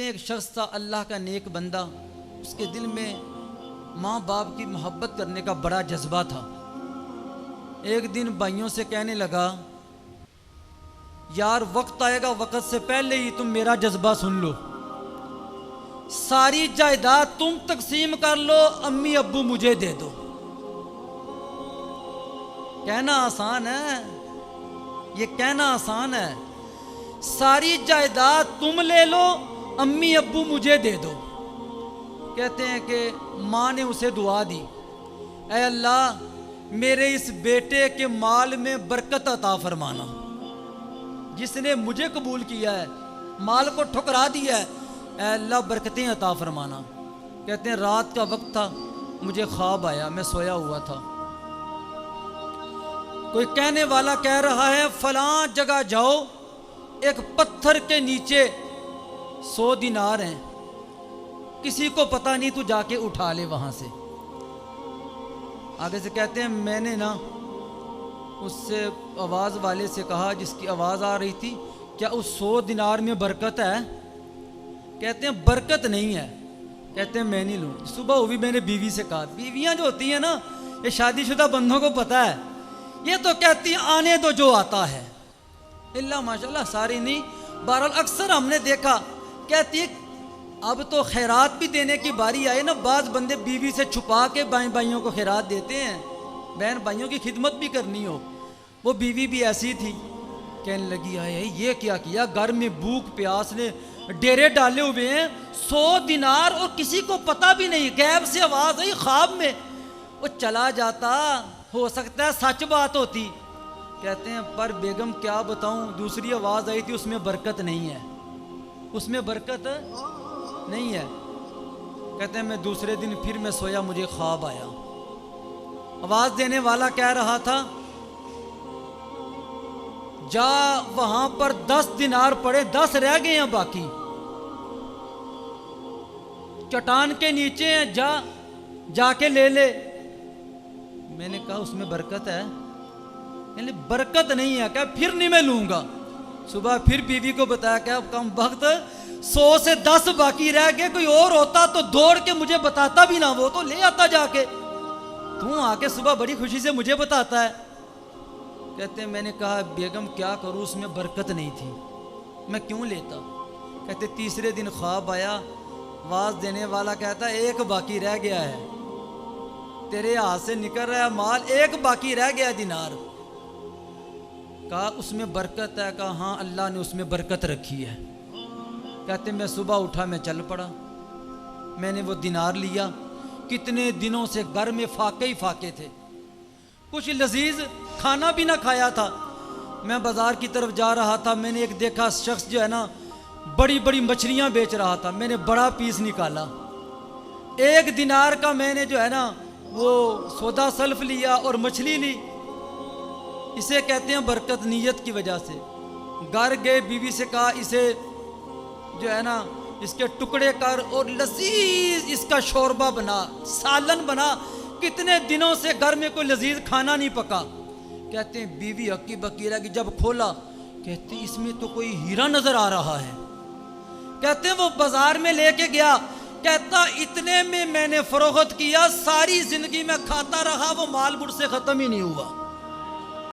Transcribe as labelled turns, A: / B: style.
A: ایک شخص تھا اللہ کا نیک بندہ، اس کے دل میں ماں باپ کی محبت کرنے کا بڑا جذبہ تھا۔ ایک دن بھائیوں سے کہنے لگا، یار وقت آئے گا، وقت سے پہلے ہی تم میرا جذبہ سن لو، ساری جائیداد تم تقسیم کر لو، امی ابو مجھے دے دو۔ کہنا آسان ہے، یہ کہنا آسان ہے، ساری جائیداد تم لے لو، امی ابو مجھے دے دو۔ کہتے ہیں کہ ماں نے اسے دعا دی، اے اللہ میرے اس بیٹے کے مال میں برکت عطا فرمانا، جس نے مجھے قبول کیا ہے، مال کو ٹھکرا دیا ہے، اے اللہ برکتیں عطا فرمانا۔ کہتے ہیں رات کا وقت تھا، مجھے خواب آیا، میں سویا ہوا تھا، کوئی کہنے والا کہہ رہا ہے فلاں جگہ جاؤ، ایک پتھر کے نیچے 100 دینار ہیں، کسی کو پتہ نہیں، تو جا کے اٹھا لے وہاں سے۔ آگے سے کہتے ہیں میں نے نا اس سے آواز والے سے کہا جس کی آواز آ رہی تھی، کیا اس 100 دینار میں برکت ہے؟ کہتے ہیں برکت نہیں ہے۔ کہتے ہیں میں نہیں لوں۔ صبح ہوئی میں نے بیوی سے کہا، بیویاں جو ہوتی ہیں نا، یہ شادی شدہ بندوں کو پتہ ہے، یہ تو کہتی ہیں آنے دو جو آتا ہے، اللہ ماشاءاللہ ساری نہیں، بہرحال اکثر ہم نے دیکھا، کہتی ہے اب تو خیرات بھی دینے کی باری آئے نا، بعض بندے بیوی سے چھپا کے بھائیوں کو خیرات دیتے ہیں، بہن بھائیوں کی خدمت بھی کرنی ہو۔ وہ بیوی بھی ایسی تھی، کہنے لگی آئے یہ کیا کیا، گھر میں بھوک پیاس نے ڈیرے ڈالے ہوئے ہیں، 100 دینار اور کسی کو پتہ بھی نہیں، غیب سے آواز آئی خواب میں، وہ چلا جاتا، ہو سکتا ہے سچ بات ہوتی۔ کہتے ہیں پر بیگم کیا بتاؤں، دوسری آواز آئی تھی، اس میں برکت نہیں ہے، اس میں برکت نہیں ہے۔ کہتے ہیں میں دوسرے دن پھر میں سویا، مجھے خواب آیا، آواز دینے والا کہہ رہا تھا جا وہاں پر 10 دینار پڑے، 10 رہ گئے ہیں باقی، چٹان کے نیچے ہیں، جا کے لے لے۔ میں نے کہا اس میں برکت ہے؟ یعنی برکت نہیں ہے، کہ پھر نہیں میں لوں گا۔ صبح پھر بیوی کو بتایا کہ اب کم وقت 100 سے 10 باقی رہ گئے، کوئی اور ہوتا تو دوڑ کے مجھے بتاتا بھی نہ، وہ تو لے آتا جا کے، تو آ کے صبح بڑی خوشی سے مجھے بتاتا ہے۔ کہتے ہیں میں نے کہا بیگم کیا کروں، اس میں برکت نہیں تھی، میں کیوں لیتا؟ کہتے تیسرے دن خواب آیا، آواز دینے والا کہتا ایک باقی رہ گیا ہے، تیرے ہاتھ سے نکل رہا ہے مال، ایک باقی رہ گیا دینار۔ کہا اس میں برکت ہے؟ کہا ہاں اللہ نے اس میں برکت رکھی ہے۔ کہتے میں صبح اٹھا، میں چل پڑا، میں نے وہ دینار لیا، کتنے دنوں سے گھر میں فاقے ہی فاقے تھے، کچھ لذیذ کھانا بھی نہ کھایا تھا۔ میں بازار کی طرف جا رہا تھا، میں نے ایک دیکھا شخص جو ہے نا بڑی بڑی مچھلیاں بیچ رہا تھا، میں نے بڑا پیس نکالا، 1 دینار کا میں نے جو ہے نا وہ سودا سلف لیا اور مچھلی لی۔ اسے کہتے ہیں برکت، نیت کی وجہ سے۔ گھر گئے، بیوی سے کہا اسے جو ہے نا اس کے ٹکڑے کر اور لذیذ اس کا شوربہ بنا، سالن بنا، کتنے دنوں سے گھر میں کوئی لذیذ کھانا نہیں پکا۔ کہتے ہیں بیوی ہکی بکی رہ گئی، جب کھولا کہتے ہیں اس میں تو کوئی ہیرا نظر آ رہا ہے۔ کہتے ہیں وہ بازار میں لے کے گیا، کہتا اتنے میں نے فروخت کیا، ساری زندگی میں کھاتا رہا، وہ مال مجھ سے ختم ہی نہیں ہوا۔